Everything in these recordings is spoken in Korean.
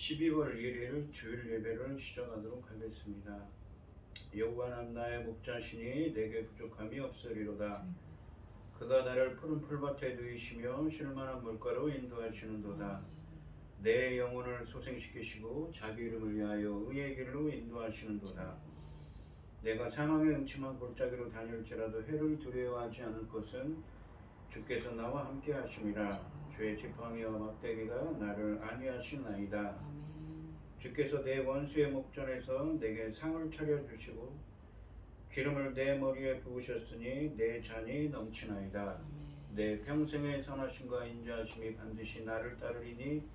12월 1일 주일 예배를 시작하도록 하겠습니다. 여호와는 나의 목자시니 내게 부족함이 없으리로다. 그가 나를 푸른 풀밭에 누이시며 쉴만한 물가로 인도하시는도다. 내 영혼을 소생시키시고 자기 이름을 위하여 의의 길로 인도하시는도다. 내가 사망의 음침한 골짜기로 다닐지라도 해를 두려워하지 않을 것은 주께서 나와 함께 하심이라. 주의 지팡이와 막대기가 나를 안위하시나이다. 주께서 내 원수의 목전에서 내게 상을 차려주시고 기름을 내 머리에 부으셨으니 내 잔이 넘치나이다. 내 평생의 선하심과 인자하심이 반드시 나를 따르리니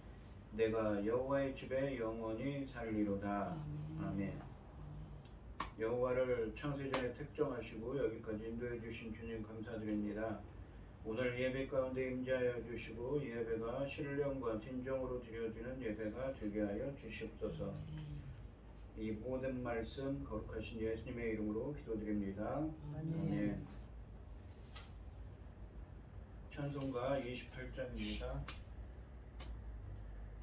내가 여호와의 집에 영원히 살리로다. 아멘. 여호와를 창세전에 특정하시고 여기까지 인도해 주신 주님 감사드립니다. 오늘 예배 가운데 임재하여 주시고 예배가 신령과 진정으로 드려지는 예배가 되게 하여 주시옵소서. 이 모든 말씀 거룩하신 예수님의 이름으로 기도드립니다. 아멘. 찬송가 28장입니다.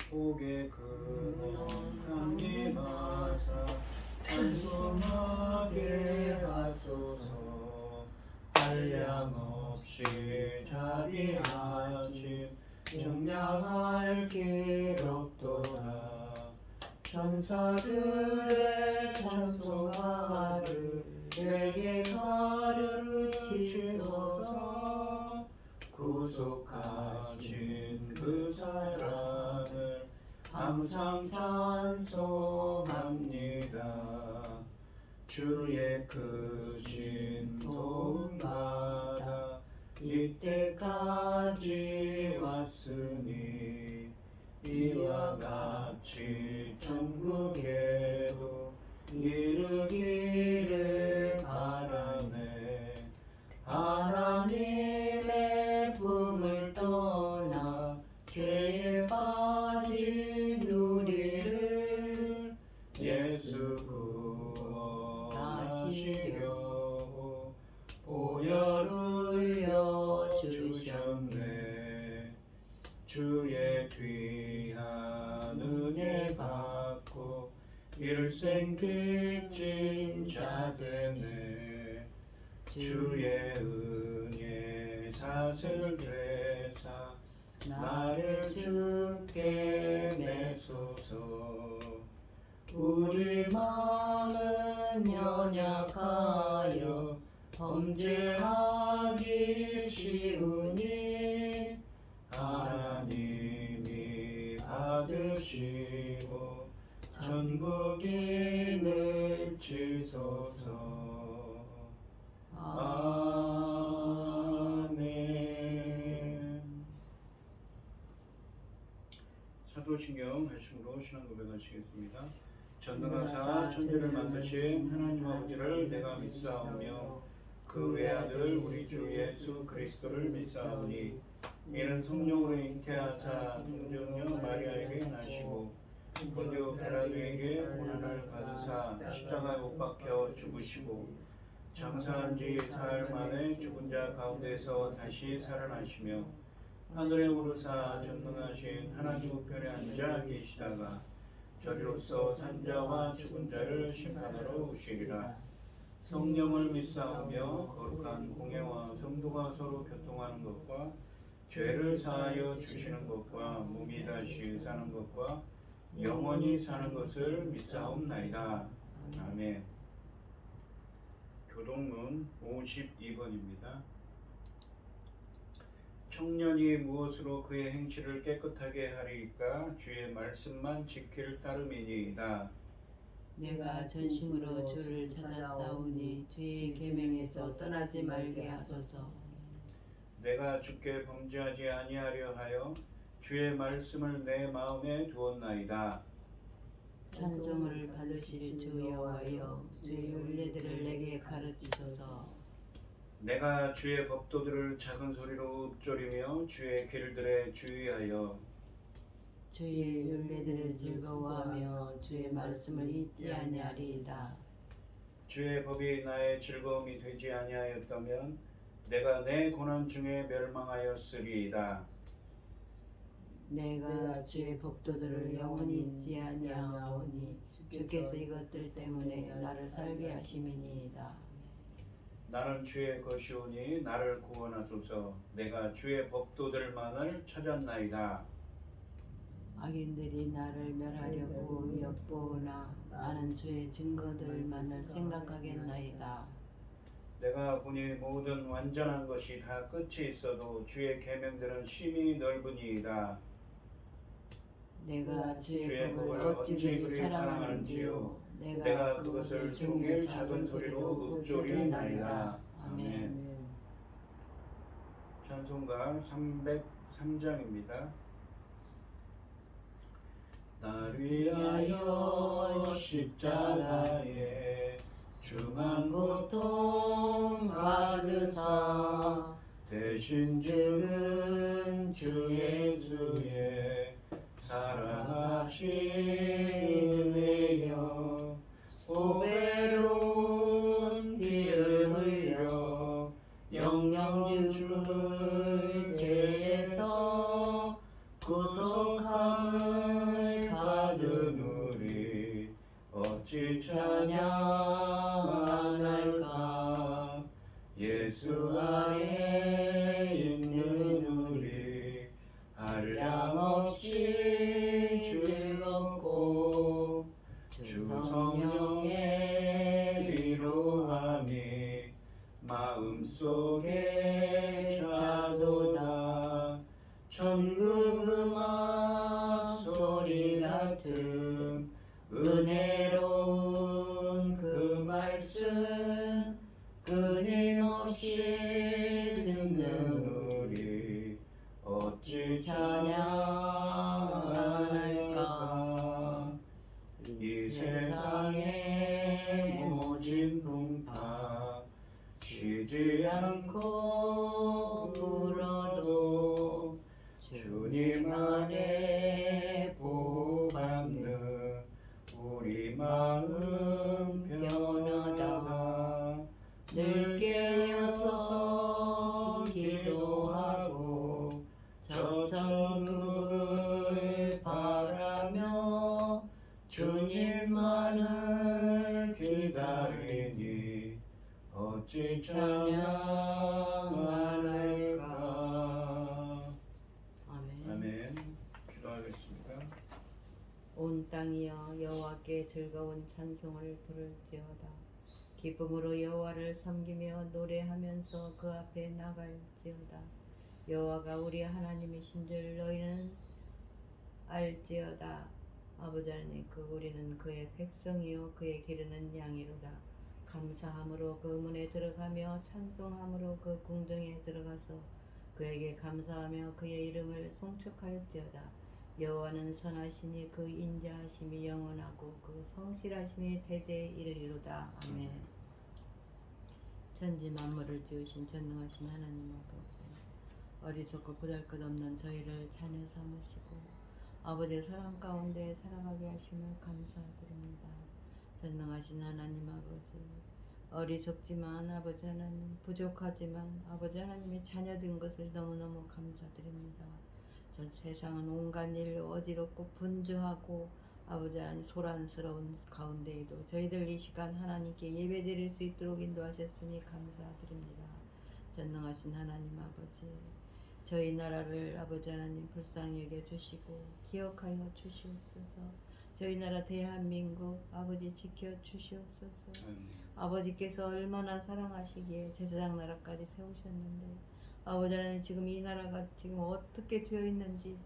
복의 근원 강림하사 찬송하게 하소서. 한량없이 자비하심 정량할 기록도다. 천사들의 찬송하를 내게 가르치소서. 구속하신 그 사랑을 항상 찬송합니다. 주의 크신 도움받아 이때까지 왔으니 이와 같이 천국에도 이르기를 바라네. 하나님의 품을 떠나 죄에 빠진 우리를 예수 구원하시려고 보혈 흘려주셨네. 주의 귀한 은혜 받고 일생 빚진 자 되네. 주의 은혜 사슬 되사 나를 주께 매소서. 우리 마음은 연약하여 범죄하기 쉬우니 하나님이 받으시고 천국인을 치소서. 아멘. 사도신경 말씀으로 신앙 고백하시겠습니다. 전능하사 천지를 만드신 하나님 아버지를 내가 믿사오며 그 외아들 우리 주 예수 그리스도를 믿사오니 이는 성령으로 잉태하사 동정녀 마리아에게 나시고 본디오 빌라도에게 고난을 받으사 십자가에 못 박혀 죽으시고 장사한 지 사흘 만에 죽은 자 가운데서 다시 살아나시며 하늘에 오르사 전능하신 하나님 우편에 앉아 계시다가 저리로서 산자와 죽은 자를 심판하러 오시리라. 성령을 믿사오며 거룩한 공예와 성도가 서로 교통하는 것과 죄를 사하여 주시는 것과 몸이 다시 사는 것과 영원히 사는 것을 믿사옵나이다. 아멘. 교동문 52번입니다. 청년이 무엇으로 그의 행실을 깨끗하게 하리이까? 주의 말씀만 지킬 따름이니이다. 내가 전심으로 주를 찾아싸우니 주의 계명에서 떠나지 말게 하소서. 내가 주께 범죄하지 아니하려 하여 주의 말씀을 내 마음에 두었나이다. 찬송을 받으실 주 여호와여, 주의 율례들을 내게 가르치소서. 내가 주의 법도들을 작은 소리로 읊조리며 주의 길들에 주의하여 주의 율례들을 즐거워하며 주의 말씀을 잊지 아니하리이다. 주의 법이 나의 즐거움이 되지 아니하였다면 내가 내 고난 중에 멸망하였으리이다. 내가 주의 법도들을 영원히 잊지 아니하오니 주께서 이것들 때문에 나를 살게 하심이니이다. 나는 주의 것이오니 나를 구원하소서. 내가 주의 법도들만을 찾았나이다. 악인들이 나를 멸하려고 엿보으나 나는 주의 증거들만을 생각하겠나이다. 내가 보니 모든 완전한 것이 다 끝이 있어도 주의 계명들은 심히 넓으니이다. 내가 주의 주의 법을 법을 어찌 그리 사랑하는지요. 내가 그것을 종일 작은 소리로 읊조리나이다. 아멘. 찬송가 303장입니다. 날 위하여 십자가에 중한 고통 받으사 대신 죽은 주 예수의 사랑하신 은혜여 보배로운 피를 흘려 영영 죽을 죄에서 구속함을 받은 우리 어찌 찬양할까. 예수 안에 있는 우리 한량없이 즐겁고 주 성령의 위로함이 마음속에 차도다. 천국 음악 소리 같은 은혜로운 그 말씀 끊임없이 듣는 우리 어찌 찬양할까. 이 세상의 모진 풍파 쉬지 않고 불어도 주님 안에 보호받는 우리 마음 변하다. 늘 깨어서 기도하고 저 천국을 바라며 주님만을 기다리니 어찌 찬양할까. 아멘. 기도하겠습니다. 온 땅이여 여호와께 즐거운 찬송을 부를지어다. 기쁨으로 여호와를 섬기며 노래하면서 그 앞에 나갈지어다. 여호와가 우리 하나님이신 줄 너희는 알지어다. 아버지 하나님, 우리는 그의 백성이요 그의 기르는 양이로다. 감사함으로 그 문에 들어가며 찬송함으로 그 궁정에 들어가서 그에게 감사하며 그의 이름을 송축할지어다. 여호와는 선하시니 그 인자하심이 영원하고 그 성실하심이 대대에 이르리로다. 아멘. 천지 만물을 지으신 전능하신 하나님 아버지, 어리석고 보잘것없는 저희를 자녀 삼으시고 아버지의 사랑 가운데 살아가게 하심을 감사드립니다. 전능하신 하나님 아버지, 어리석지만 아버지 하나님, 부족하지만 아버지 하나님의 자녀된 것을 너무너무 감사드립니다. 전 세상은 온갖 일로 어지럽고 분주하고 아버지 하나님 소란스러운 가운데에도 저희들 이 시간 하나님께 예배드릴 수 있도록 인도하셨으니 감사드립니다. 전능하신 하나님 아버지, 저희 나라를 아버지 하나님 불쌍히 여겨주시고 기억하여 주시옵소서. 저희 나라 대한민국 아버지 지켜주시옵소서. 아버지께서 얼마나 사랑하시기에 제사장 나라까지 세우셨는데 아버지 하나님, 지금 이 나라가 지금 어떻게 되어 있는지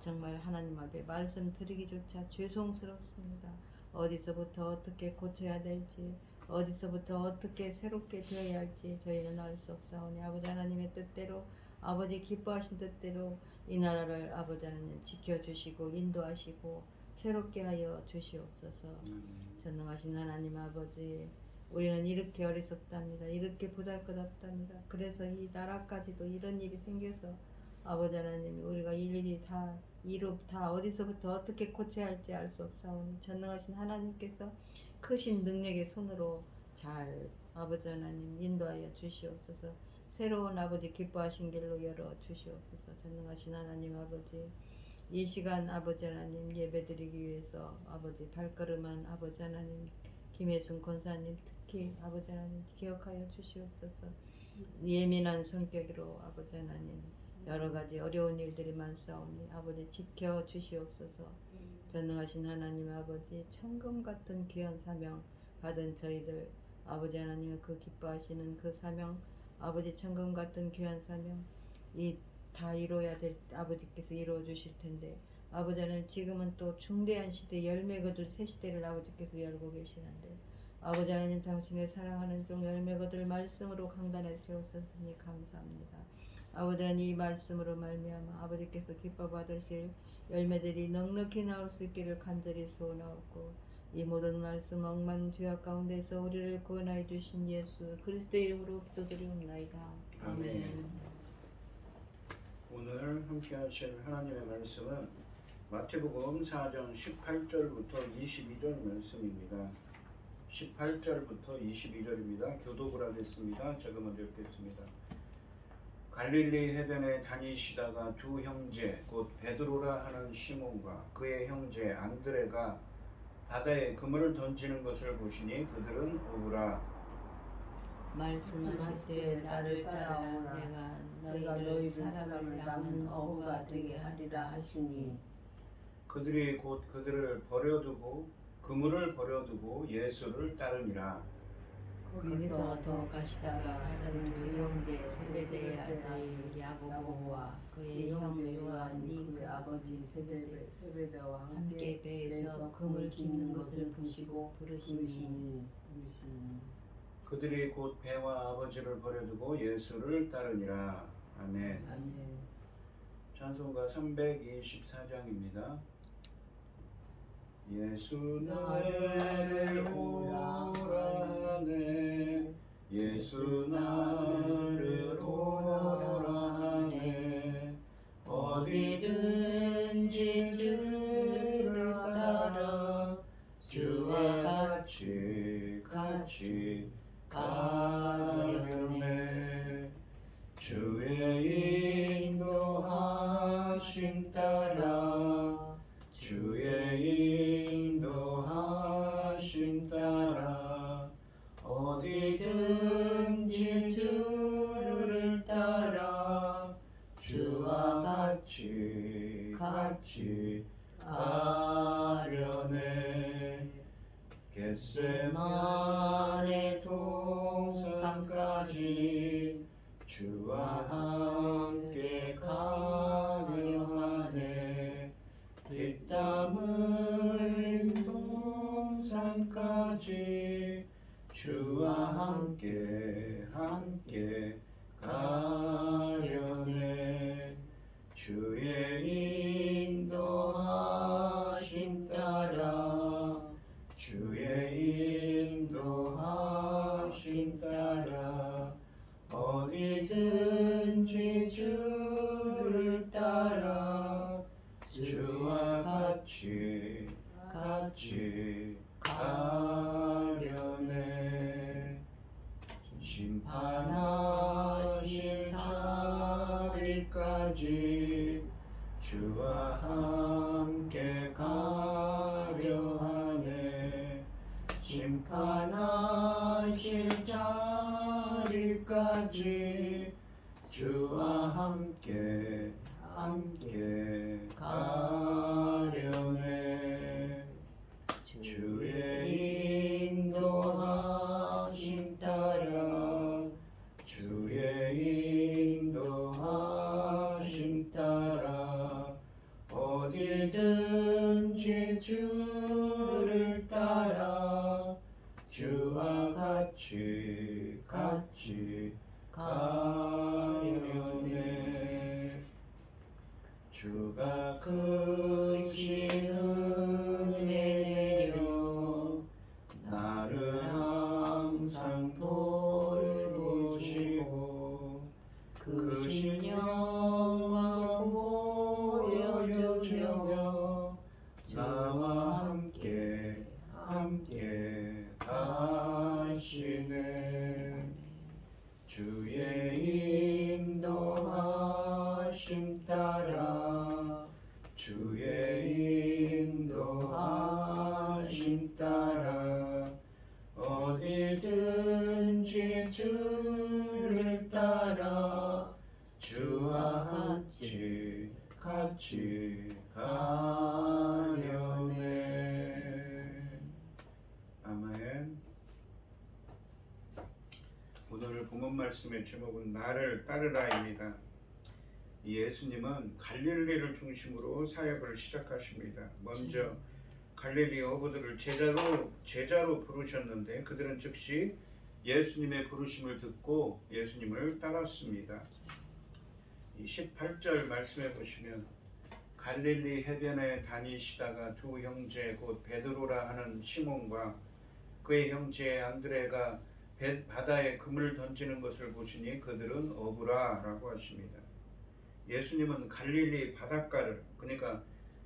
정말 하나님 앞에 말씀드리기조차 죄송스럽습니다. 어디서부터 어떻게 고쳐야 될지, 어디서부터 어떻게 새롭게 되어야 할지 저희는 알 수 없사오니 아버지 하나님의 뜻대로, 아버지 기뻐하신 뜻대로 이 나라를 아버지 하나님 지켜주시고 인도하시고 새롭게 하여 주시옵소서. 전능하신 하나님 아버지, 우리는 이렇게 어리석답니다. 이렇게 보잘것없답니다. 그래서 이 나라까지도 이런 일이 생겨서 아버지 하나님, 우리가 일일이 다 어디서부터 어떻게 고쳐야 할지 알 수 없사오니 전능하신 하나님께서 크신 능력의 손으로 잘 아버지 하나님 인도하여 주시옵소서. 새로운 아버지 기뻐하신 길로 열어 주시옵소서. 전능하신 하나님 아버지, 이 시간 아버지 하나님 예배드리기 위해서 아버지 발걸음한 아버지 하나님 김혜순 권사님 특히 아버지 하나님 기억하여 주시옵소서. 예민한 성격으로 아버지 하나님 여러 가지 어려운 일들이 많사오니 아버지 지켜 주시옵소서. 전능하신 하나님 아버지 천금 같은 귀한 사명 받은 저희들 아버지 하나님을 그 기뻐하시는 그 사명 아버지 천금 같은 귀한 사명 이 다 이루어야 될 아버지께서 이루어 주실 텐데 아버지 하나님 지금은 또 중대한 시대 열매 거둘 새 시대를 아버지께서 열고 계시는데 아버지 하나님 당신의 사랑하는 종 열매 거둘 말씀으로 강단에 세우셨으니 감사합니다. 아버지 하나님 이 말씀으로 말미암아 아버지께서 기뻐 받으실 열매들이 넉넉히 나올 수 있기를 간절히 소원하옵고 이 모든 말씀 억만 죄악 가운데서 우리를 구원하여 주신 예수 그리스도의 이름으로 기도드리옵나이다. 아멘. 오늘 함께 하실 하나님의 말씀은 마태복음 4장 18절부터 22절 말씀입니다. 18절부터 22절입니다. 교독을 하겠습니다. 제가 먼저 읽겠습니다. 갈릴리 해변에 다니시다가 두 형제 곧 베드로라 하는 시몬과 그의 형제 안드레가 바다에 그물을 던지는 것을 보시니 그들은 오으라. 말씀하시되 나를 따라오라 내가 너희를 사람을 낚는 어부가 되게 하리라 하시니 그들이 곧 그들을 버려두고 그물을 버려두고 예수를 따르니라. 거기서 더 가시다가 다른 두 형제 세베대의 아들 야고보와 그의 형 요한이 그의 아버지 세베대와 함께 배에서 그물 깁는 것을 보시고 부르시니 그들이 곧 배와 아버지를 버려두고 예수를 따르니라. 아멘. 아멘. 찬송가 324장입니다. 예수 나를 오라네 예수 나를 오라네 어디든지 주를 따라 주와 같이 가려네 주의 인도하심 따라 주의 인도하심 따라 어디든지 주를 따라 주와 같이 가려네 겟세마네 동산까지 주와 함께 가려 하네 피땀 흘린 동산까지 주와 함께 가려네 주의 인도하심 따라 주의 인도하심 따라 어디든지 주를 따라 주와 같이 가려네 심판하실 자리까지 주와 함께 가려 하네 심판하실 자리까지 주와 함께 가려네 주의 인도하심 따라 주의 인도하심 따라 어디든지 주를 따라 주와 같이 가려네 주가 크신 은혜 내려 따라 주와 같이 가려네. 아멘. 오늘 본문 말씀의 제목은 나를 따르라입니다. 예수님은 갈릴리를 중심으로 사역을 시작하십니다. 먼저 갈릴리 어부들을 제자로 부르셨는데 그들은 즉시 예수님의 부르심을 듣고 예수님을 따랐습니다. 이 18절 말씀해 보시면 갈릴리 해변에 다니시다가 두 형제 곧 베드로라 하는 시몬과 그의 형제 안드레가 바다에 그물을 던지는 것을 보시니 그들은 어부라라고 하십니다. 예수님은 갈릴리 바닷가를, 그러니까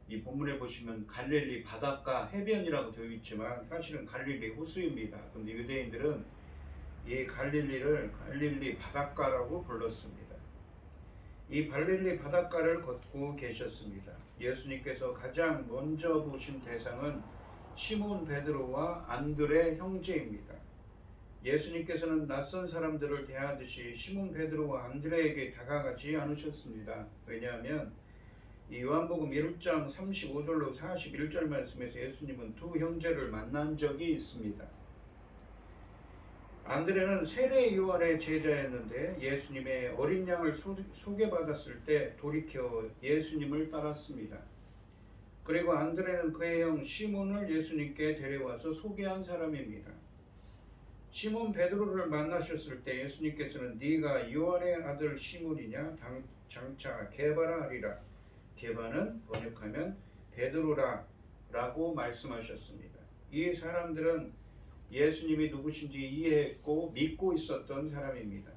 이 본문에 보시면 갈릴리 바닷가 해변이라고 되어 있지만 사실은 갈릴리 호수입니다. 그런데 유대인들은 이 갈릴리를 갈릴리 바닷가라고 불렀습니다. 이 갈릴리 바닷가를 걷고 계셨습니다. 예수님께서 가장 먼저 보신 대상은 시몬 베드로와 안드레 형제입니다. 예수님께서는 낯선 사람들을 대하듯이 시몬 베드로와 안드레에게 다가가지 않으셨습니다. 왜냐하면 이 요한복음 1장 35절로 41절 말씀에서 예수님은 두 형제를 만난 적이 있습니다. 안드레는 세례 요한의 제자였는데 예수님의 어린 양을 소개받았을 때 돌이켜 예수님을 따랐습니다. 그리고 안드레는 그의 형 시몬을 예수님께 데려와서 소개한 사람입니다. 시몬 베드로를 만나셨을 때 예수님께서는 네가 요한의 아들 시몬이냐? 장차 게바라 하리라. 게바는 번역하면 베드로라 라고 말씀하셨습니다. 이 사람들은 예수님이 누구신지 이해했고 믿고 있었던 사람입니다.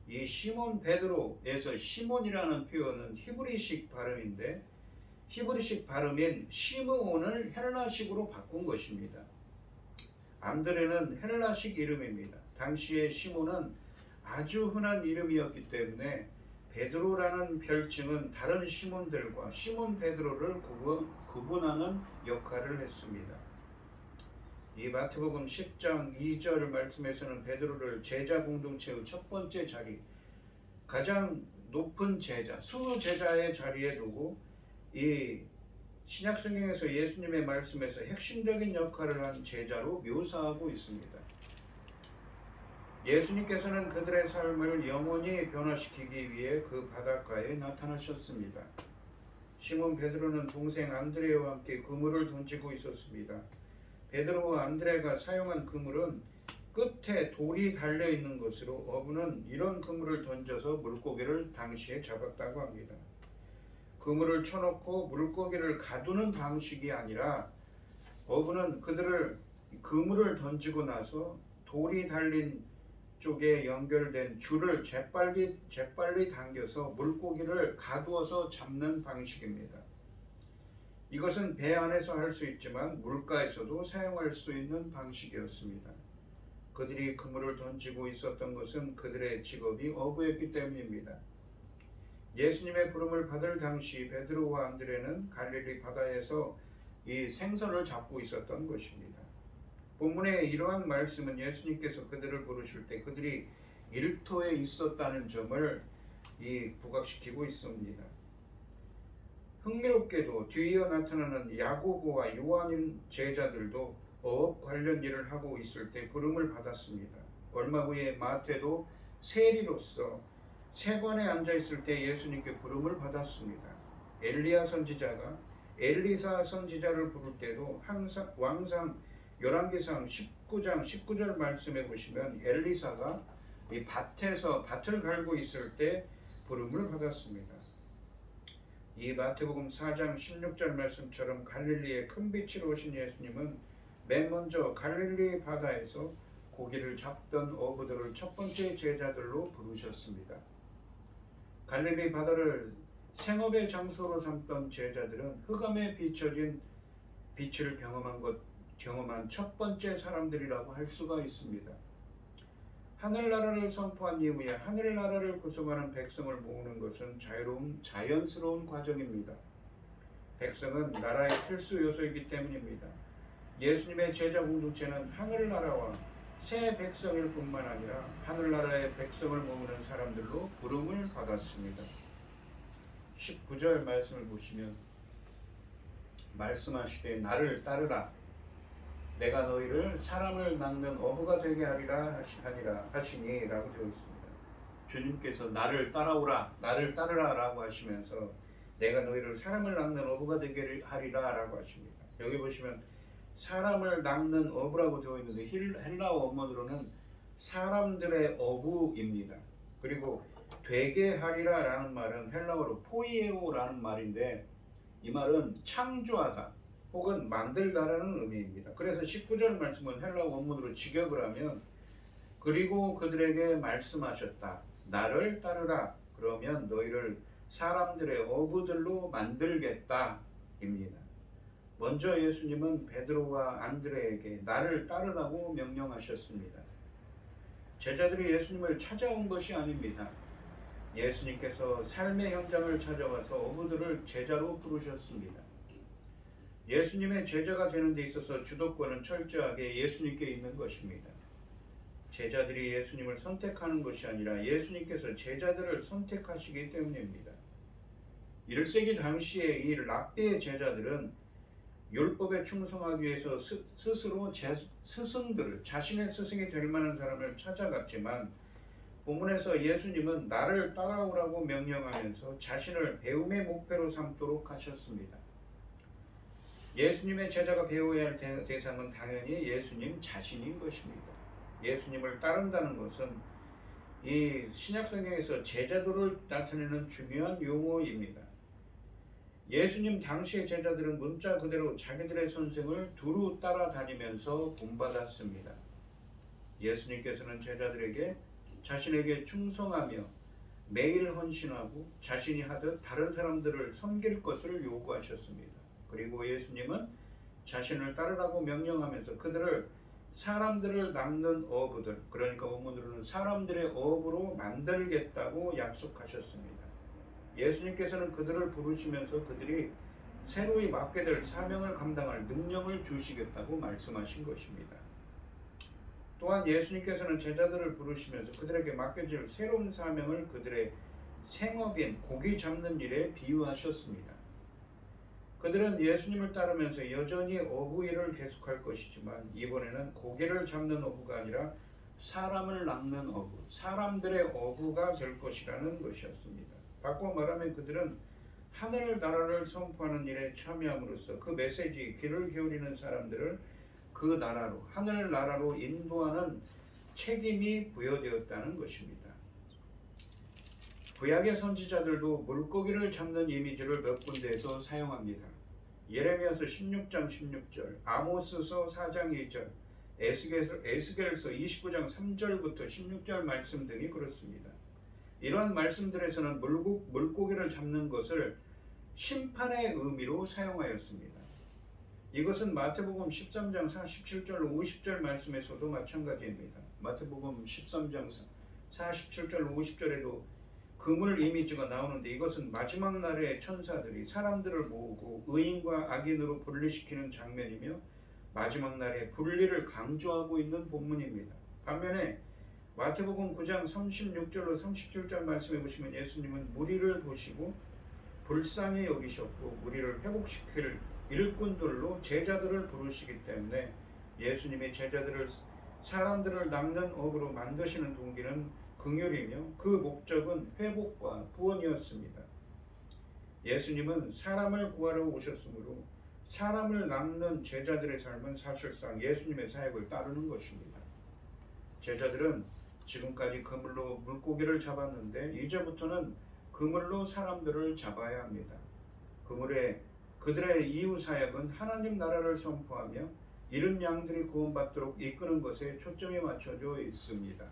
이 시몬 베드로에서 시몬이라는 표현은 히브리식 발음인데 히브리식 발음인 시므온을 헬라식으로 바꾼 것입니다. 안드레는 헬라식 이름입니다. 당시에 시몬은 아주 흔한 이름이었기 때문에 베드로라는 별칭은 다른 시몬들과 시몬 베드로를 구분하는 역할을 했습니다. 이 마태복음 10장 2절 말씀에서는 베드로를 제자 공동체의 첫 번째 자리, 가장 높은 제자, 수제자의 자리에 두고 이 신약성경에서 예수님의 말씀에서 핵심적인 역할을 한 제자로 묘사하고 있습니다. 예수님께서는 그들의 삶을 영원히 변화시키기 위해 그 바닷가에 나타나셨습니다. 시몬 베드로는 동생 안드레와 함께 그물을 던지고 있었습니다. 베드로와 안드레가 사용한 그물은 끝에 돌이 달려있는 것으로 어부는 이런 그물을 던져서 물고기를 당시에 잡았다고 합니다. 그물을 쳐놓고 물고기를 가두는 방식이 아니라 어부는 그물을 던지고 나서 돌이 달린 쪽에 연결된 줄을 재빨리 당겨서 물고기를 가두어서 잡는 방식입니다. 이것은 배 안에서 할 수 있지만 물가에서도 사용할 수 있는 방식이었습니다. 그들이 그물을 던지고 있었던 것은 그들의 직업이 어부였기 때문입니다. 예수님의 부름을 받을 당시 베드로와 안드레는 갈릴리 바다에서 이 생선을 잡고 있었던 것입니다. 본문의 이러한 말씀은 예수님께서 그들을 부르실 때 그들이 일터에 있었다는 점을 부각시키고 있습니다. 흥미롭게도 뒤이어 나타나는 야고보와 요한인 제자들도 어업 관련 일을 하고 있을 때 부름을 받았습니다. 얼마 후에 마태도 세리로서 세관에 앉아 있을 때 예수님께 부름을 받았습니다. 엘리야 선지자가 엘리사 선지자를 부를 때도 항상 왕상 열왕기상 19장 19절 말씀해 보시면 엘리사가 이 밭에서 밭을 갈고 있을 때 부름을 받았습니다. 이 마태복음 4장 16절 말씀처럼 갈릴리의 큰 빛으로 오신 예수님은 맨 먼저 갈릴리 바다에서 고기를 잡던 어부들을 첫 번째 제자들로 부르셨습니다. 갈릴리 바다를 생업의 장소로 삼던 제자들은 흑암에 비춰진 빛을 경험한 첫 번째 사람들이라고 할 수가 있습니다. 하늘나라를 선포한 이후에 하늘나라를 구성하는 백성을 모으는 것은 자연스러운 과정입니다. 백성은 나라의 필수 요소이기 때문입니다. 예수님의 제자 공동체는 하늘나라와 새 백성일 뿐만 아니라 하늘나라의 백성을 모으는 사람들로 부름을 받았습니다. 19절 말씀을 보시면 말씀하시되 나를 따르라 내가 너희를 사람을 낳는 어부가 되게 하리라 하시니 라고 되어 있습니다. 주님께서 나를 따라오라 나를 따르라 라고 하시면서 내가 너희를 사람을 낳는 어부가 되게 하리라 라고 하십니다. 여기 보시면 사람을 낳는 어부라고 되어 있는데 헬라어 원문으로는 사람들의 어부입니다. 그리고 되게 하리라 라는 말은 헬라어로 포이에오 라는 말인데 이 말은 창조하다 혹은 만들다라는 의미입니다. 그래서 19절 말씀은 헬라어 원문으로 직역을 하면 그리고 그들에게 말씀하셨다. 나를 따르라. 그러면 너희를 사람들의 어부들로 만들겠다 입니다. 먼저 예수님은 베드로와 안드레에게 나를 따르라고 명령하셨습니다. 제자들이 예수님을 찾아온 것이 아닙니다. 예수님께서 삶의 현장을 찾아와서 어부들을 제자로 부르셨습니다. 예수님의 제자가 되는 데 있어서 주도권은 철저하게 예수님께 있는 것입니다. 제자들이 예수님을 선택하는 것이 아니라 예수님께서 제자들을 선택하시기 때문입니다. 1세기 당시에 이 랍비의 제자들은 율법에 충성하기 위해서 스스로 스승들을 자신의 스승이 될 만한 사람을 찾아갔지만 본문에서 예수님은 나를 따라오라고 명령하면서 자신을 배움의 목표로 삼도록 하셨습니다. 예수님의 제자가 배워야 할 대상은 당연히 예수님 자신인 것입니다. 예수님을 따른다는 것은 이 신약성경에서 제자도를 나타내는 중요한 용어입니다. 예수님 당시의 제자들은 문자 그대로 자기들의 선생을 두루 따라다니면서 본받았습니다. 예수님께서는 제자들에게 자신에게 충성하며 매일 헌신하고 자신이 하듯 다른 사람들을 섬길 것을 요구하셨습니다. 그리고 예수님은 자신을 따르라고 명령하면서 그들을 사람들을 낚는 어부들, 그러니까 원문으로는 사람들의 어부로 만들겠다고 약속하셨습니다. 예수님께서는 그들을 부르시면서 그들이 새로이 맡게 될 사명을 감당할 능력을 주시겠다고 말씀하신 것입니다. 또한 예수님께서는 제자들을 부르시면서 그들에게 맡겨질 새로운 사명을 그들의 생업인 고기 잡는 일에 비유하셨습니다. 그들은 예수님을 따르면서 여전히 어부 일을 계속할 것이지만 이번에는 고기를 잡는 어부가 아니라 사람을 낚는 어부, 사람들의 어부가 될 것이라는 것이었습니다. 바꿔 말하면 그들은 하늘 나라를 선포하는 일에 참여함으로써 그 메시지 귀를 기울이는 사람들을 그 나라로, 하늘 나라로 인도하는 책임이 부여되었다는 것입니다. 구약의 선지자들도 물고기를 잡는 이미지를 몇 군데에서 사용합니다. 예레미야서 16장 16절, 아모스서 4장 2절, 에스겔서 29장 3절부터 16절 말씀 등이 그렇습니다. 이러한 말씀들에서는 물고기를 잡는 것을 심판의 의미로 사용하였습니다. 이것은 마태복음 13장 47절 50절 말씀에서도 마찬가지입니다. 마태복음 13장 47절 50절에도 그물 이미지가 나오는데 이것은 마지막 날에 천사들이 사람들을 모으고 의인과 악인으로 분리시키는 장면이며 마지막 날에 분리를 강조하고 있는 본문입니다. 반면에 마태복음 9장 36절로 37절 말씀해 보시면 예수님은 무리를 보시고 불쌍히 여기셨고 무리를 회복시킬 일꾼들로 제자들을 부르시기 때문에 예수님의 제자들을 사람들을 낚는 업으로 만드시는 동기는 긍휼이며 그 목적은 회복과 구원이었습니다. 예수님은 사람을 구하러 오셨으므로 사람을 낚는 제자들의 삶은 사실상 예수님의 사역을 따르는 것입니다. 제자들은 지금까지 그물로 물고기를 잡았는데 이제부터는 그물로 사람들을 잡아야 합니다. 그들의 이후 사역은 하나님 나라를 선포하며 잃은 양들이 구원받도록 이끄는 것에 초점이 맞춰져 있습니다.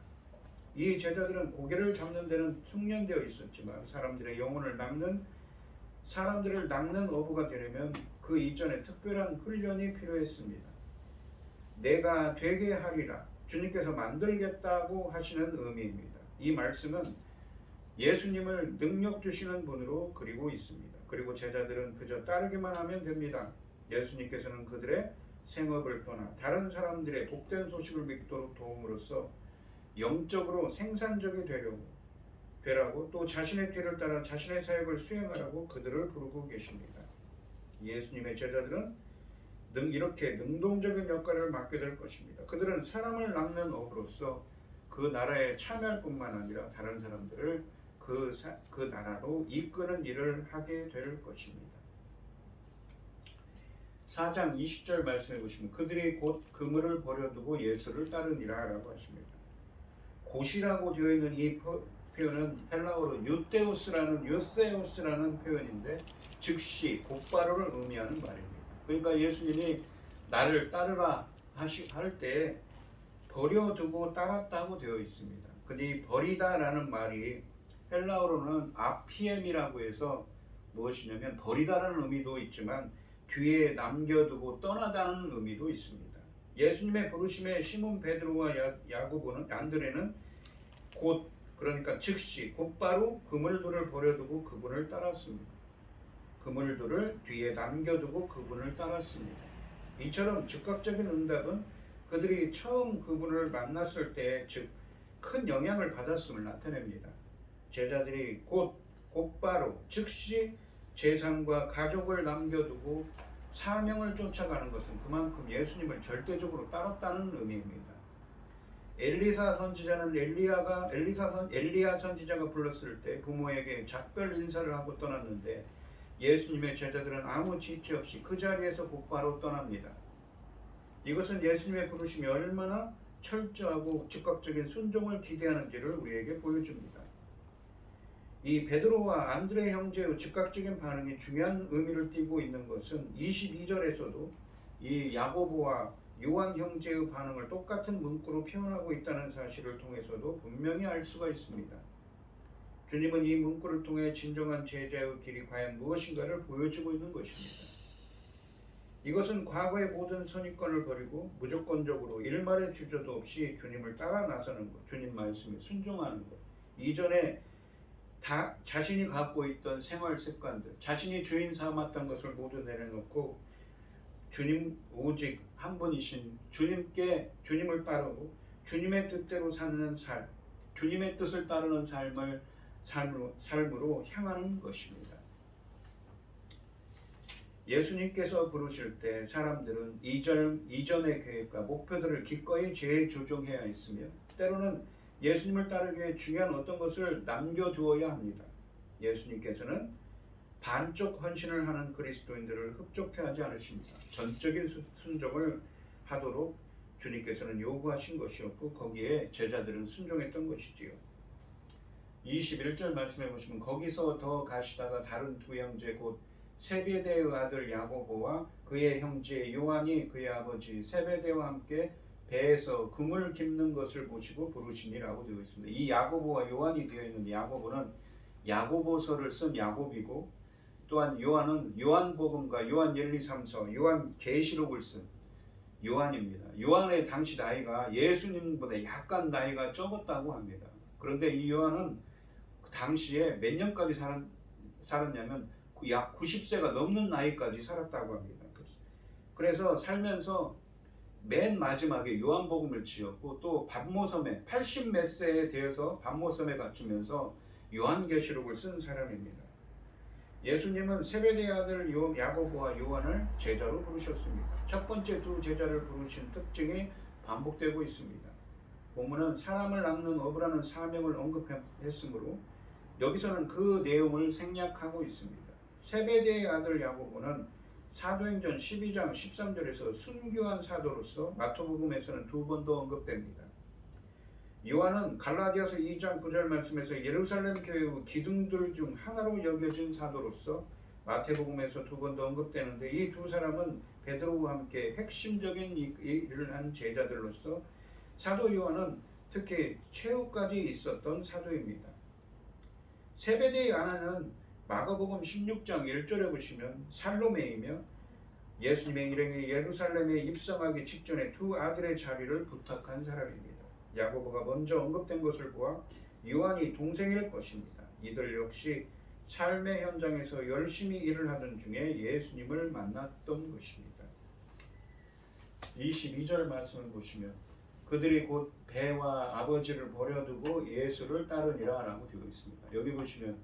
이 제자들은 고기를 잡는 데는 숙련되어 있었지만 사람들의 영혼을 낚는 사람들을 낚는 어부가 되려면 그 이전에 특별한 훈련이 필요했습니다. 내가 되게 하리라 주님께서 만들겠다고 하시는 의미입니다. 이 말씀은 예수님을 능력 주시는 분으로 그리고 있습니다. 그리고 제자들은 그저 따르기만 하면 됩니다. 예수님께서는 그들의 생업을 떠나 다른 사람들의 복된 소식을 믿도록 도움으로써 영적으로 생산적이 되라고 또 자신의 뒤를 따라 자신의 사역을 수행하라고 그들을 부르고 계십니다. 예수님의 제자들은 이렇게 능동적인 역할을 맡게 될 것입니다. 그들은 사람을 낚는 업으로서 그 나라에 참여할 뿐만 아니라 다른 사람들을 그 나라로 이끄는 일을 하게 될 것입니다. 4장 20절 말씀해 보시면 그들이 곧 그물을 버려두고 예수를 따르니라 라고 하십니다. 곧이라고 되어 있는 이 표현은 헬라어로 유세우스라는 표현인데 즉시 곧바로를 의미하는 말입니다. 그러니까 예수님이 나를 따르라 할 때 버려두고 따랐다고 되어 있습니다. 근데 이 버리다라는 말이 헬라어로는 아피엠이라고 해서 무엇이냐면 버리다라는 의미도 있지만 뒤에 남겨두고 떠나다는 의미도 있습니다. 예수님의 부르심에 시몬 베드로와 야고보는 안드레는 곧 그러니까 즉시 곧바로 그물들을 버려두고 그분을 따랐습니다. 그물들을 뒤에 남겨두고 그분을 따랐습니다. 이처럼 즉각적인 응답은 그들이 처음 그분을 만났을 때 즉 큰 영향을 받았음을 나타냅니다. 제자들이 곧바로 즉시 재산과 가족을 남겨두고 사명을 쫓아가는 것은 그만큼 예수님을 절대적으로 따랐다는 의미입니다. 엘리야 선지자가 불렀을 때 부모에게 작별 인사를 하고 떠났는데 예수님의 제자들은 아무 지체 없이 그 자리에서 곧바로 떠납니다. 이것은 예수님의 부르심이 얼마나 철저하고 즉각적인 순종을 기대하는지를 우리에게 보여줍니다. 이 베드로와 안드레 형제의 즉각적인 반응이 중요한 의미를 띠고 있는 것은 22절에서도 이 야고보와 요한 형제의 반응을 똑같은 문구로 표현하고 있다는 사실을 통해서도 분명히 알 수가 있습니다. 주님은 이 문구를 통해 진정한 제자의 길이 과연 무엇인가를 보여주고 있는 것입니다. 이것은 과거의 모든 선입관을 버리고 무조건적으로 일말의 주저도 없이 주님을 따라 나서는 것, 주님 말씀에 순종하는 것, 이전에 다 자신이 갖고 있던 생활 습관들, 자신이 주인 삼았던 것을 모두 내려놓고 주님 오직 한 분이신 주님을 따르고 주님의 뜻대로 사는 삶, 주님의 뜻을 따르는 삶으로 향하는 것입니다. 예수님께서 부르실 때 사람들은 이전의 계획과 목표들을 기꺼이 재조정해야 했으며 때로는 예수님을 따르기 위해 중요한 어떤 것을 남겨두어야 합니다. 예수님께서는 반쪽 헌신을 하는 그리스도인들을 흡족해하지 않으십니다. 전적인 순종을 하도록 주님께서는 요구하신 것이었고 거기에 제자들은 순종했던 것이지요. 21절 말씀해 보시면 거기서 더 가시다가 다른 두 형제 곧 세베대의 아들 야고보와 그의 형제 요한이 그의 아버지 세베대와 함께 배에서 금을 깁는 것을 보시고 부르시니라고 되어 있습니다. 이 야고보와 요한이 되어 있는 야고보는 야고보서를 쓴 야곱이고 또한 요한은 요한복음과 요한 열리삼서, 요한 계시록을 쓴 요한입니다. 요한의 당시 나이가 예수님보다 약간 나이가 적었다고 합니다. 그런데 이 요한은 그 당시에 몇 년까지 살았냐면 약 90세가 넘는 나이까지 살았다고 합니다. 그래서 살면서 맨 마지막에 요한복음을 지었고 또 반모섬에 80 몇 세에 되어서 반모섬에 갇히면서 요한계시록을 쓴 사람입니다. 예수님은 세베대의 아들 야고보와 요한을 제자로 부르셨습니다. 첫 번째 두 제자를 부르신 특징이 반복되고 있습니다. 본문은 사람을 낚는 업을 하는 사명을 언급했으므로 여기서는 그 내용을 생략하고 있습니다. 세베대의 아들 야고보는 사도행전 12장 13절에서 순교한 사도로서 마태복음에서는 두 번 더 언급됩니다. 요한은 갈라디아서 2장 9절 말씀에서 예루살렘 교회의 기둥들 중 하나로 여겨진 사도로서 마태복음에서 두 번 더 언급되는데 이 두 사람은 베드로와 함께 핵심적인 일을 한 제자들로서 사도 요한은 특히 최후까지 있었던 사도입니다. 세베대의 아내는 마가복음 16장 1절에 보시면 살로메이며 예수님의 일행이 예루살렘에 입성하기 직전에 두 아들의 자리를 부탁한 사람입니다. 야고보가 먼저 언급된 것을 보아 요한이 동생일 것입니다. 이들 역시 삶의 현장에서 열심히 일을 하던 중에 예수님을 만났던 것입니다. 22절 말씀을 보시면 그들이 곧 배와 아버지를 버려두고 예수를 따르니라 라고 되어 있습니다. 여기 보시면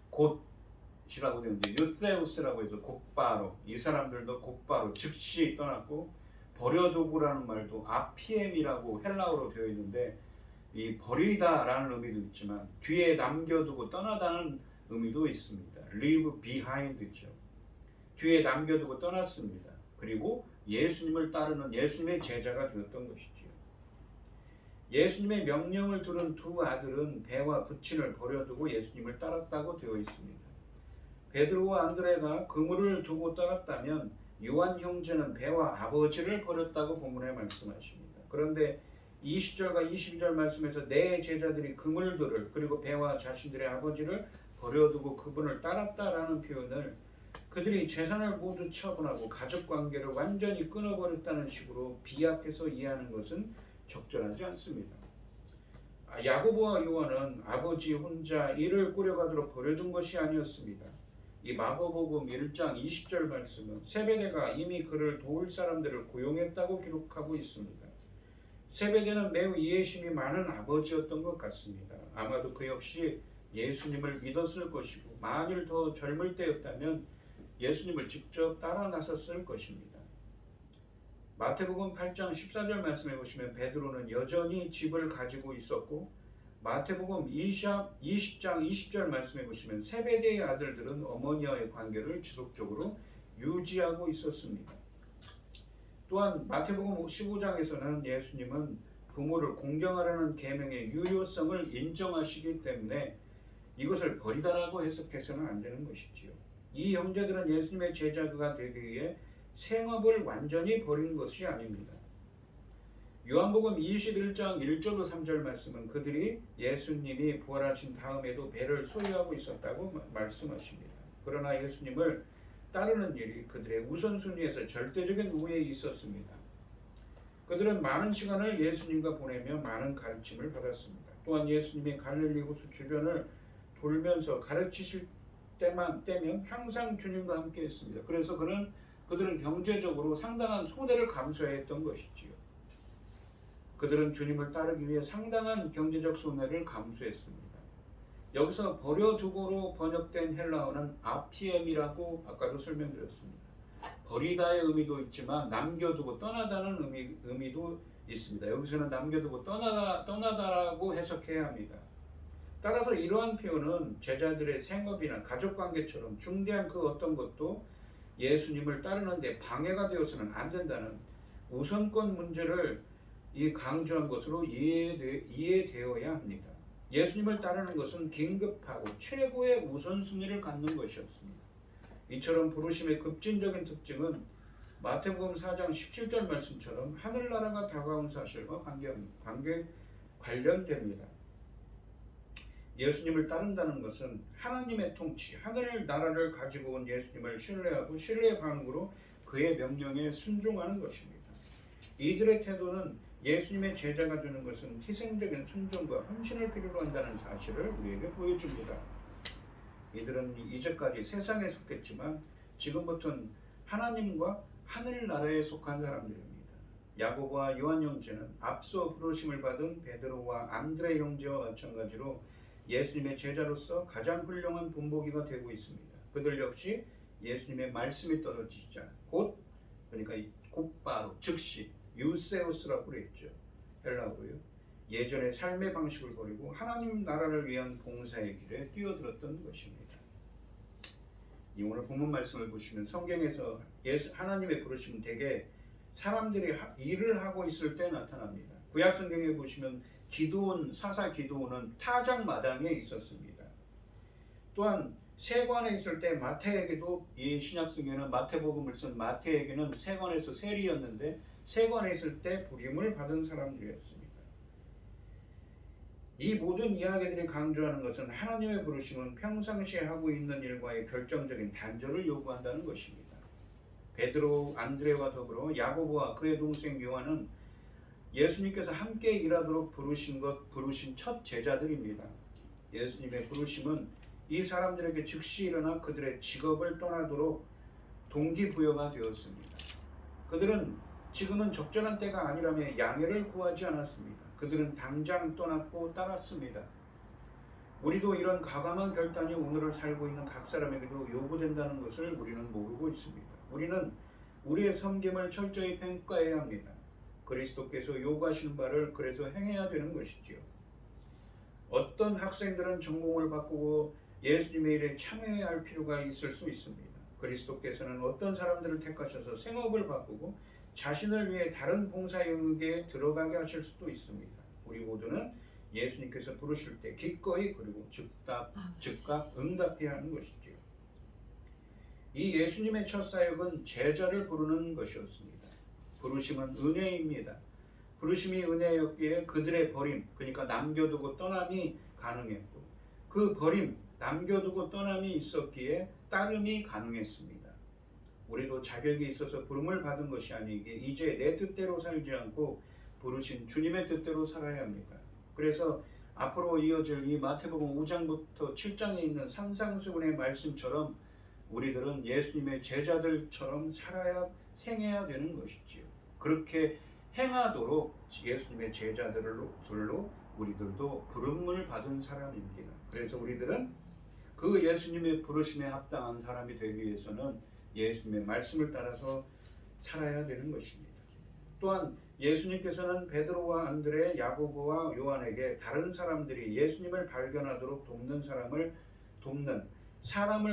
곧이라고 되어 있는데 유세우스라고 해서 곧바로, 이 사람들도 곧바로 즉시 떠났고, 버려두고라는 말도 아피엠이라고 헬라어로 되어 있는데 이 버리다라는 의미도 있지만 뒤에 남겨두고 떠나다는 의미도 있습니다. leave behind죠. 뒤에 남겨두고 떠났습니다. 그리고 예수님을 따르는 예수님의 제자가 되었던 것이지요. 예수님의 명령을 들은 두 아들은 배와 부친을 버려두고 예수님을 따랐다고 되어 있습니다. 베드로와 안드레가 그물을 두고 떠났다면 요한 형제는 배와 아버지를 버렸다고 본문에 말씀하십니다. 그런데 20절과 22절 말씀에서 내 제자들이 그물들을 그리고 배와 자신들의 아버지를 버려두고 그분을 따랐다라는 표현을 그들이 재산을 모두 처분하고 가족관계를 완전히 끊어버렸다는 식으로 비약해서 이해하는 것은 적절하지 않습니다. 야고보와 요한은 아버지 혼자 일을 꾸려가도록 버려둔 것이 아니었습니다. 이 마가복음 1장 20절 말씀은 세베대가 이미 그를 도울 사람들을 고용했다고 기록하고 있습니다. 세베대는 매우 이해심이 많은 아버지였던 것 같습니다. 아마도 그 역시 예수님을 믿었을 것이고, 만일 더 젊을 때였다면 예수님을 직접 따라 나섰을 것입니다. 마태복음 8장 14절 말씀해 보시면 베드로는 여전히 집을 가지고 있었고, 마태복음 20장 20절 말씀해 보시면 세베대의 아들들은 어머니와의 관계를 지속적으로 유지하고 있었습니다. 또한 마태복음 15장에서는 예수님은 부모를 공경하라는 계명의 유효성을 인정하시기 때문에 이것을 버리다라고 해석해서는 안 되는 것이지요. 이 형제들은 예수님의 제자가 되기 위해 생업을 완전히 버린 것이 아닙니다. 요한복음 21장 1절로 3절 말씀은 그들이 예수님이 부활하신 다음에도 배를 소유하고 있었다고 말씀하십니다. 그러나 예수님을 따르는 일이 그들의 우선순위에서 절대적인 우위에 있었습니다. 그들은 많은 시간을 예수님과 보내며 많은 가르침을 받았습니다. 또한 예수님이 갈릴리 호수 주변을 돌면서 가르치실 때면 항상 주님과 함께 했습니다. 그래서 그들은 경제적으로 상당한 손해를 감수했던 것이지요. 그들은 주님을 따르기 위해 상당한 경제적 손해를 감수했습니다. 여기서 버려두고로 번역된 헬라어는 아피엠이라고 아까도 설명드렸습니다. 버리다의 의미도 있지만 남겨두고 떠나다는 의미도 있습니다. 여기서는 남겨두고 떠나다라고 해석해야 합니다. 따라서 이러한 표현은 제자들의 생업이나 가족관계처럼 중대한 그 어떤 것도 예수님을 따르는 데 방해가 되어서는 안 된다는 우선권 문제를 강조한 것으로 이해되어야 합니다. 예수님을 따르는 것은 긴급하고 최고의 우선순위를 갖는 것이었습니다. 이처럼 부르심의 급진적인 특징은 마태복음 4장 17절 말씀처럼 하늘나라가 다가온 사실과 관련됩니다. 예수님을 따른다는 것은 하나님의 통치, 하늘나라를 가지고 온 예수님을 신뢰하고 신뢰의 반응으로 그의 명령에 순종하는 것입니다. 이들의 태도는 예수님의 제자가 되는 것은 희생적인 순종과 헌신을 필요로 한다는 사실을 우리에게 보여줍니다. 이들은 이제까지 세상에 속했지만 지금부터는 하나님과 하늘나라에 속한 사람들입니다. 야고보와 요한 형제는 앞서 부르심을 받은 베드로와 안드레 형제와 마찬가지로 예수님의 제자로서 가장 훌륭한 본보기가 되고 있습니다. 그들 역시 예수님의 말씀이 떨어지자 그러니까 곧바로 즉시 유세우스라고 그랬죠. 헬라어로요. 예전의 삶의 방식을 버리고 하나님 나라를 위한 봉사의 길에 뛰어들었던 것입니다. 이 오늘 본문 말씀을 보시면 성경에서 하나님의 부르심은 대개 사람들이 일을 하고 있을 때 나타납니다. 구약 성경에 보시면 사사 기드온은 타작 마당에 있었습니다. 또한 세관에 있을 때 마태에게도 이 신약성경에는 마태복음을 쓴 마태에게는 세관에서 세리였는데 세관에 있을 때 부림을 받은 사람들이었습니다. 이 모든 이야기들이 강조하는 것은 하나님의 부르심은 평상시에 하고 있는 일과의 결정적인 단절을 요구한다는 것입니다. 베드로, 안드레와 더불어 야고보와 그의 동생 요한은 예수님께서 함께 일하도록 부르신 첫 제자들입니다. 예수님의 부르심은 이 사람들에게 즉시 일어나 그들의 직업을 떠나도록 동기부여가 되었습니다. 그들은 지금은 적절한 때가 아니라며 양해를 구하지 않았습니다. 그들은 당장 떠났고 따랐습니다. 우리도 이런 과감한 결단이 오늘을 살고 있는 각 사람에게도 요구된다는 것을 우리는 모르고 있습니다. 우리는 우리의 섬김을 철저히 평가해야 합니다. 그리스도께서 요구하시는 바를 그래서 행해야 되는 것이지요. 어떤 학생들은 전공을 바꾸고 예수님의 일에 참여해야 할 필요가 있을 수 있습니다. 그리스도께서는 어떤 사람들을 택하셔서 생업을 바꾸고 자신을 위해 다른 봉사 영역에 들어가게 하실 수도 있습니다. 우리 모두는 예수님께서 부르실 때 기꺼이 그리고 즉각 응답해야 하는 것이지요. 이 예수님의 첫 사역은 제자를 부르는 것이었습니다. 부르심은 은혜입니다. 부르심이 은혜였기에 그들의 버림, 그러니까 남겨두고 떠남이 가능했고, 그 버림, 남겨두고 떠남이 있었기에 따름이 가능했습니다. 우리도 자격이 있어서 부름을 받은 것이 아니기에 이제 내 뜻대로 살지 않고 부르신 주님의 뜻대로 살아야 합니다. 그래서 앞으로 이어질 이 마태복음 5장부터 7장에 있는 산상수훈의 말씀처럼 우리들은 예수님의 제자들처럼 살아야 행해야 되는 것이지요. 그렇게 행하도록 예수님의 제자들로 우리들도 부름을 받은 사람입니다. 그래서 우리들은 그 예수님의 부르심에 합당한 사람이 되기 위해서는 예수님의 말씀을 따라서 살아야 되는 것입니다. 또한 예수님께서는 베드로와 안드레, 야고보와 요한에게 다른 사람들이 예수님을 발견하도록 돕는 사람을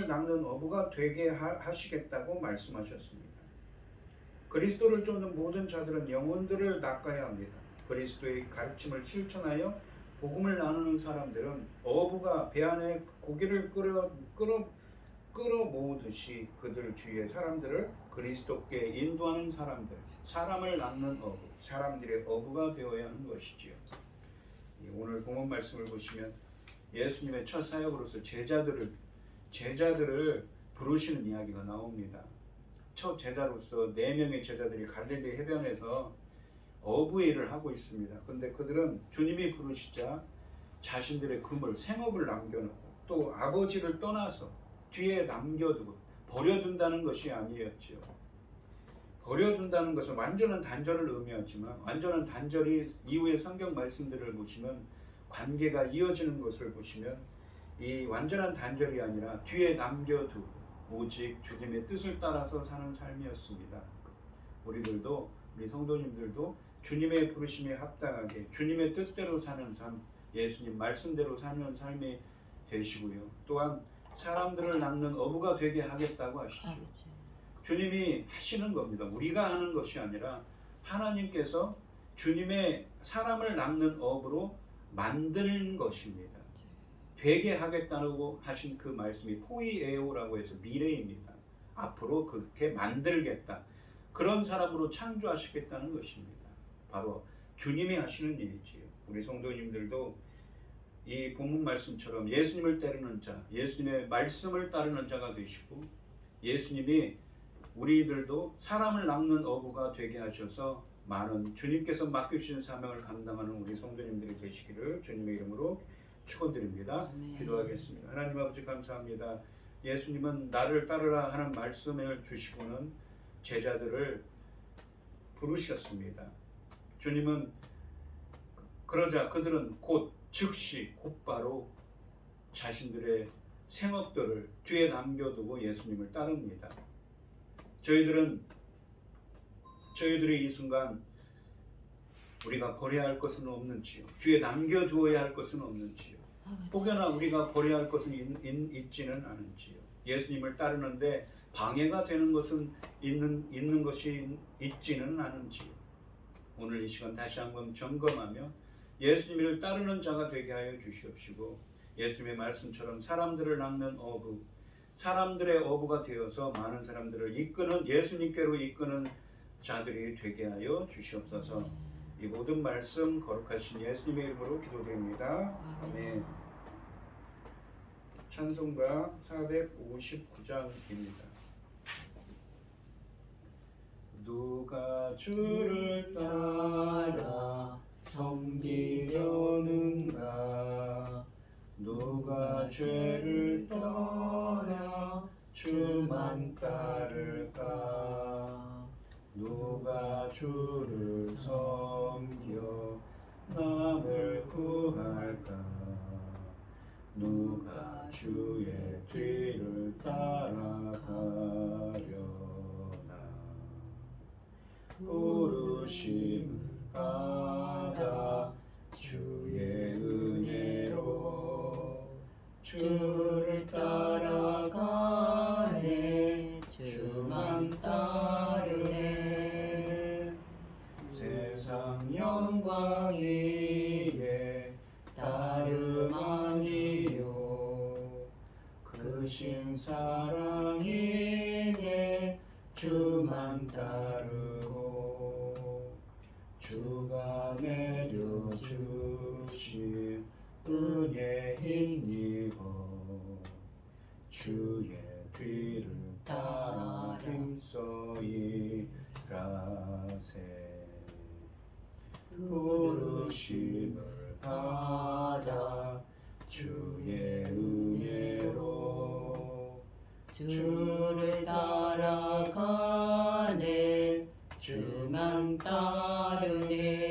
낚는 어부가 되게 하시겠다고 말씀하셨습니다. 그리스도를 쫓는 모든 자들은 영혼들을 낚아야 합니다. 그리스도의 가르침을 실천하여 복음을 나누는 사람들은 어부가 배 안에 고기를 끌어 모으듯이 그들 주위의 사람들을 그리스도께 인도하는 사람들, 사람을 낚는 어부, 사람들의 어부가 되어야 하는 것이지요. 오늘 본문 말씀을 보시면 예수님의 첫 사역으로서 제자들을 부르시는 이야기가 나옵니다. 첫 제자로서 4명의 제자들이 갈릴리 해변에서 어부의 일을 하고 있습니다. 그런데 그들은 주님이 부르시자 자신들의 금을, 생업을 남겨놓고 또 아버지를 떠나서 뒤에 남겨두고 버려둔다는 것이 아니었죠. 버려둔다는 것은 완전한 단절을 의미하지만 완전한 단절이 이후의 성경 말씀들을 보시면 관계가 이어지는 것을 보시면 이 완전한 단절이 아니라 뒤에 남겨두고 오직 주님의 뜻을 따라서 사는 삶이었습니다. 우리들도, 우리 성도님들도 주님의 부르심에 합당하게 주님의 뜻대로 사는 삶, 예수님 말씀대로 사는 삶이 되시고요. 또한 사람들을 낚는 어부가 되게 하겠다고 하시죠. 주님이 하시는 겁니다. 우리가 하는 것이 아니라 하나님께서 주님의 사람을 낚는 어부로 만드는 것입니다. 되게 하겠다고 하신 그 말씀이 포이에오라고 해서 미래입니다. 앞으로 그렇게 만들겠다. 그런 사람으로 창조하시겠다는 것입니다. 바로 주님이 하시는 일이지요. 우리 성도님들도 이 본문 말씀처럼 예수님을 따르는 자, 예수님의 말씀을 따르는 자가 되시고 예수님이 우리들도 사람을 낚는 어부가 되게 하셔서 많은 주님께서 맡겨주신 사명을 감당하는 우리 성도님들이 되시기를 주님의 이름으로 축원드립니다. 기도하겠습니다. 하나님 아버지 감사합니다. 예수님은 나를 따르라 하는 말씀을 주시고는 제자들을 부르셨습니다. 주님은 그러자 그들은 즉시 곧바로 자신들의 생업들을 뒤에 남겨두고 예수님을 따릅니다. 저희들이 이 순간 우리가 버려야 할 것은 없는지요? 뒤에 남겨두어야 할 것은 없는지요? 혹여나 우리가 버려야 할 것은 있지는 않은지요? 예수님을 따르는데 방해가 되는 것은 있는 것이 있지는 않은지요? 오늘 이 시간 다시 한번 점검하며 예수님을 따르는 자가 되게 하여 주시옵시고 예수님의 말씀처럼 사람들을 낚는 어부, 사람들의 어부가 되어서 많은 사람들을 이끄는 예수님께로 이끄는 자들이 되게 하여 주시옵소서. 이 모든 말씀 거룩하신 예수님의 이름으로 기도드립니다. 아멘. 찬송가 459장입니다. 누가 주를 따라 섬기려는가? 누가 죄를 떠나 주만 따를까? 누가 주를 섬겨 남을 구할까? 누가 주의 뒤를 따라가려나? 부르심을 받아 주의 은혜로 주를 따라가네. 주만 따르네. 세상 영광 위에 따름 아니요 크신 사랑이네. 주만 따르고 주가 내려주신 은혜 힘입어 주의 뒤를 따라 힘써 일하세. 부르심을 받아 주의 은혜로 주를 따라가네. 주만 따르네.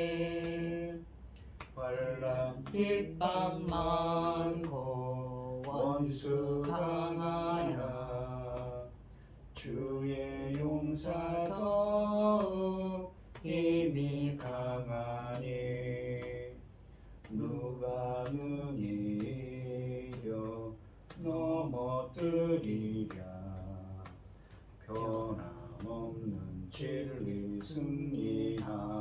환난 핍박 많고 원수 강하나 주의 용사 더욱 힘이 강하니 누가 능히 이겨 넘어뜨리랴. 변함없는 진리 승리하리라.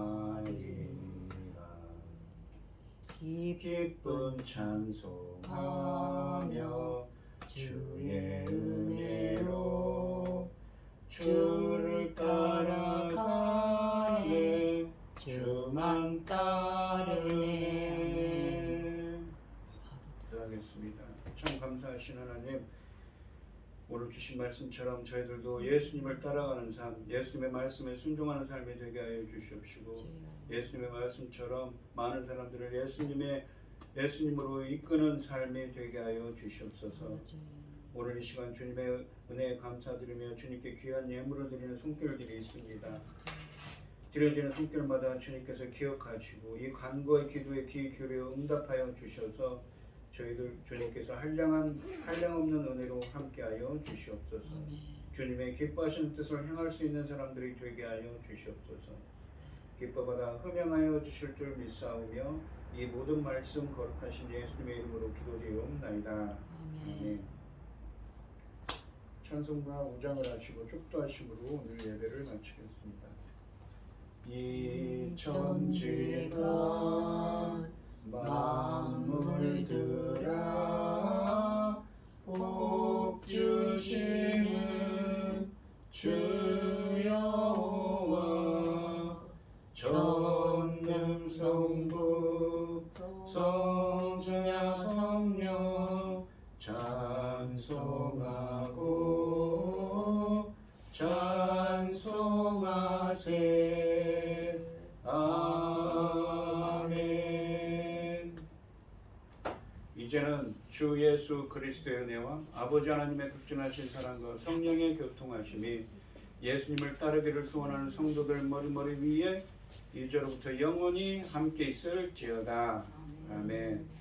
기쁜 찬송하며 주의 은혜로 주를 따라가네. 주만 따르네. 기도하겠습니다. 참 감사하신 하나님, 오늘 주신 말씀처럼 저희들도 예수님을 따라가는 삶, 예수님의 말씀에 순종하는 삶이 되게 하여 주시옵시고, 예수님의 말씀처럼 많은 사람들을 예수님으로 이끄는 삶이 되게 하여 주시옵소서. 오늘 이 시간 주님의 은혜에 감사드리며 주님께 귀한 예물을 드리는 손길들이 있습니다. 드려지는 손길마다 주님께서 기억하시고 이 간구의 기도에 귀 기울여 응답하여 주셔서 저희들 주님께서 한량없는 은혜로 함께하여 주시옵소서. 주님의 기뻐하시는 뜻을 행할 수 있는 사람들이 되게 하여 주시옵소서. 기뻐받아 흠양하여 주실 줄 믿사오며 이 모든 말씀 거룩하신 예수님의 이름으로 기도드리옵나이다. 아멘. 찬송가 5장을 하시고 축도하심으로 오늘 예배를 마치겠습니다. 이 천지가 만물들아 복 주시는 주 여호와 전능성부 성자야 성령 찬송하고 찬송하세. 아멘. 이제는 주 예수 그리스도의 은혜와 아버지 하나님의 극진하신 사랑과 성령의 교통하심이 예수님을 따르기를 소원하는 성도들 머리머리 위에 이제로부터 영원히 함께 있을지어다. 아멘.